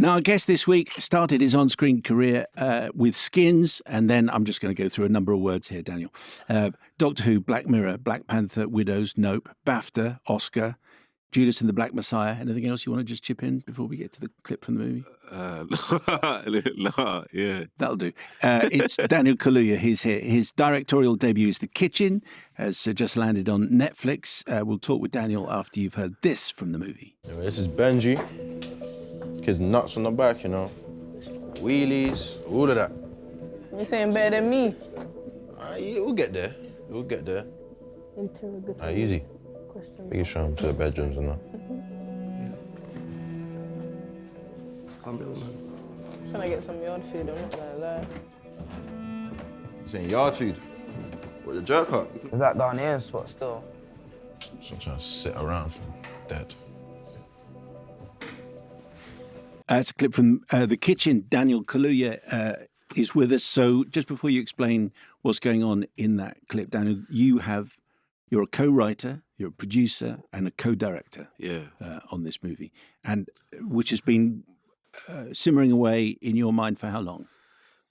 Now, our guest this week started his on-screen career with Skins, and then I'm just going to go through a number of words here, Daniel. Doctor Who, Black Mirror, Black Panther, Widows, Nope, BAFTA, Oscar, Judas and the Black Messiah. Anything else you want to just chip in before we get to the clip from the movie? No, yeah. That'll do. It's Daniel Kaluuya. He's here. His directorial debut is The Kitchen, has just landed on Netflix. We'll talk with Daniel after you've heard this from the movie. Anyway, this is Benji. Kid's nuts on the back, you know. Wheelies, all of that. You saying better than me? Yeah, we'll get there. We'll get there. Interrogatory. Easy. Question. We can show them to the bedrooms and that. Trying to get some yard food, I'm not gonna lie. Saying yard food. What, the jerk hut? Is that down here spot still? So I'm trying to sit around for dead. It's a clip from The Kitchen. Daniel Kaluuya is with us. So just before you explain what's going on in that clip, Daniel, you're a co-writer, you're a producer and a co-director on this movie, and which has been simmering away in your mind for how long?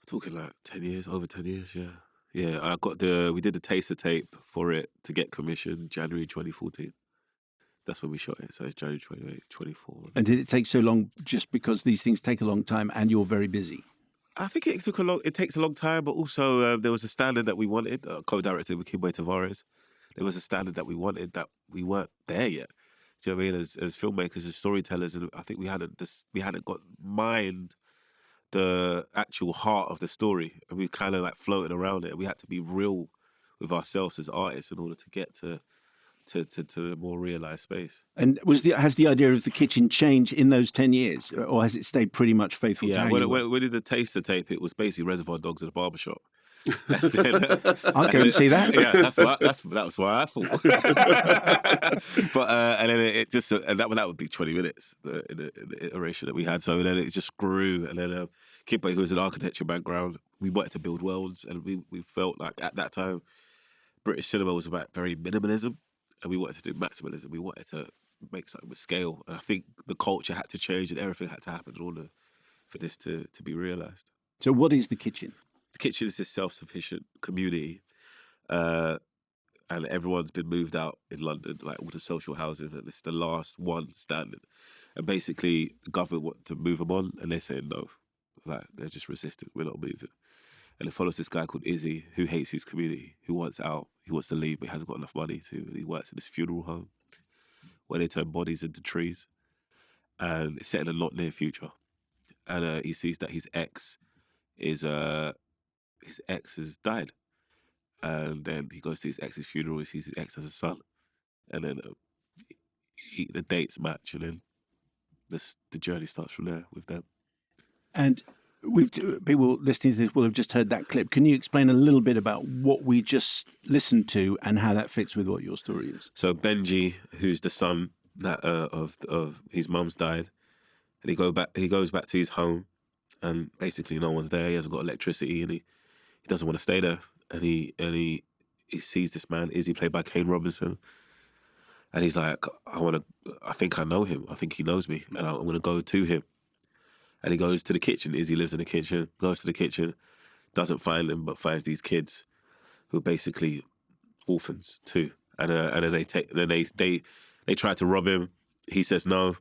We're talking like 10 years, over 10 years, yeah. Yeah, we did the taster tape for it to get commissioned January 2014. That's when we shot it, so it's January 2024. And did it take so long just because these things take a long time and you're very busy? I think it takes a long time, but also there was a standard that we wanted, co-directed with Kermode Tavares. There was a standard that we wanted that we weren't there yet. Do you know what I mean? As filmmakers, as storytellers, and I think we hadn't got mined the actual heart of the story, and we kind of like floated around it. We had to be real with ourselves as artists in order to get to a more realised space. And has the idea of The Kitchen changed in those 10 years, or has it stayed pretty much faithful to how you were? When we did the taster tape, it was basically Reservoir Dogs at a barbershop. I'll go and see that. Yeah, that was why I thought. But and then it just that would be 20 minutes the iteration that we had. So then it just grew, and then Kidbay, who was an architecture background, we wanted to build worlds, and we felt like at that time British cinema was about very minimalism, and we wanted to do maximalism. We wanted to make something with scale, and I think the culture had to change, and everything had to happen in order for this to be realised. So what is The Kitchen? The Kitchen is this self-sufficient community, and everyone's been moved out in London, like all the social housing, and it's the last one standing. And basically, the government want to move them on, and they're saying no. Like, they're just resisting, we're not moving. And it follows this guy called Izzy, who hates his community, who wants out, he wants to leave, but he hasn't got enough money to, and he works in this funeral home, where they turn bodies into trees. And it's set in a not near future. And he sees that his ex has died, and then he goes to his ex's funeral. He sees his ex as a son, and then the dates match, and then the journey starts from there with them. And people listening to this will have just heard that clip. Can you explain a little bit about what we just listened to and how that fits with what your story is? So Benji, who's the son that of his mum's died, and he goes back to his home, and basically no one's there. He hasn't got electricity, and he doesn't want to stay there. And he sees this man, Izzy, played by Kane Robinson, and he's like, I think I know him. I think he knows me, and I'm going to go to him. And he goes to the kitchen. Izzy lives in the kitchen. Goes to the kitchen, doesn't find him, but finds these kids who are basically orphans too. And then they try to rob him. He says no.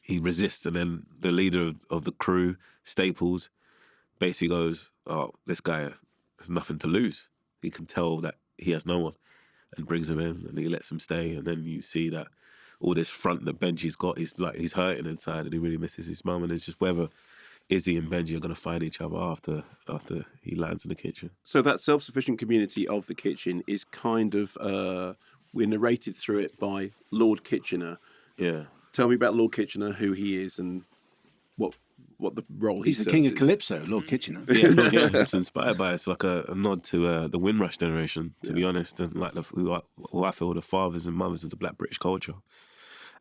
He resists, and then the leader of the crew, Staples, basically goes, "Oh, this guy has nothing to lose. He can tell that he has no one," and brings him in, and he lets him stay. And then you see that all this front that Benji's got, he's hurting inside, and he really misses his mum. And it's just whether Izzy and Benji are going to find each other after he lands in the kitchen. So that self-sufficient community of the kitchen is kind of we're narrated through it by Lord Kitchener. Yeah. Tell me about Lord Kitchener, who he is, and what the role He's the king of Calypso, Lord Kitchener. Yeah, it's inspired by it. It's like a nod to the Windrush generation, to be honest, and like who I feel the fathers and mothers of the Black British culture.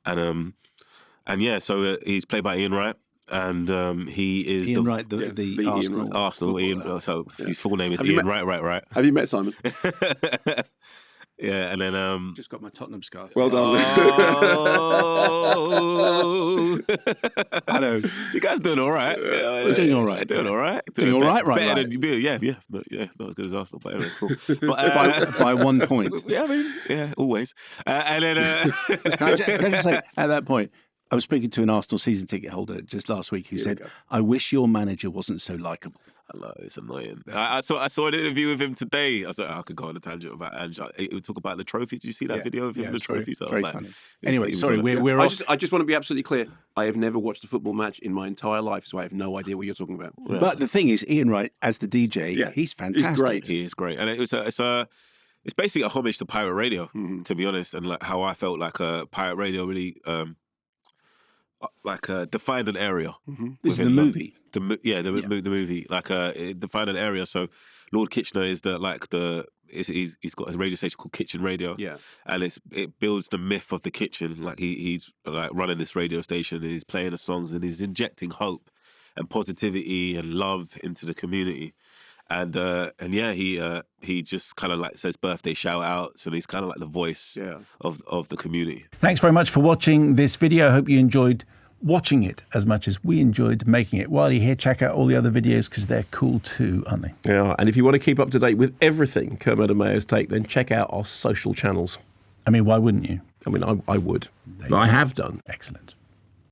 And yeah, so he's played by Ian Wright, and he is Ian Wright, the Arsenal. Ian, so his full name is Ian Wright. Have you met Simon? Yeah, and then Just got my Tottenham scarf. Well done. oh, I know. you guys doing all right. We're doing all right. Doing all right. Doing all right, right, Better right. than you. Yeah. Not as good as Arsenal, but anyway, it's cool. But, By 1 point. yeah, I mean, yeah, always. And then Can I just say, at that point, I was speaking to an Arsenal season ticket holder just last week who said, I wish your manager wasn't so likeable. I know, it's annoying. I saw an interview with him today. I was like, I could go on a tangent about Ange. He would talk about the trophy. Did you see that video of him and the trophy? So very I was funny. like, Anyway, sorry, we're I off. just want to be absolutely clear. I have never watched a football match in my entire life, so I have no idea what you're talking about. But the thing is, Ian Wright, as the DJ, he's fantastic. He's great. He is great, and it's basically a homage to pirate radio, to be honest, and like how I felt like pirate radio really defined an area. This is the movie. The movie, like it defined an area. So Lord Kitchener is he's got a radio station called Kitchen Radio. Yeah. And it builds the myth of the kitchen. Like he's like running this radio station and he's playing the songs and he's injecting hope and positivity and love into the community. And yeah, he just kind of like says birthday shout outs and he's kind of like the voice of the community. Thanks very much for watching this video. I hope you enjoyed watching it as much as we enjoyed making it. While you're here, check out all the other videos because they're cool too, aren't they? Yeah, and if you want to keep up to date with everything Kermode and Mayo's take, then check out our social channels. I mean, why wouldn't you? I mean, I would. I have done. Excellent.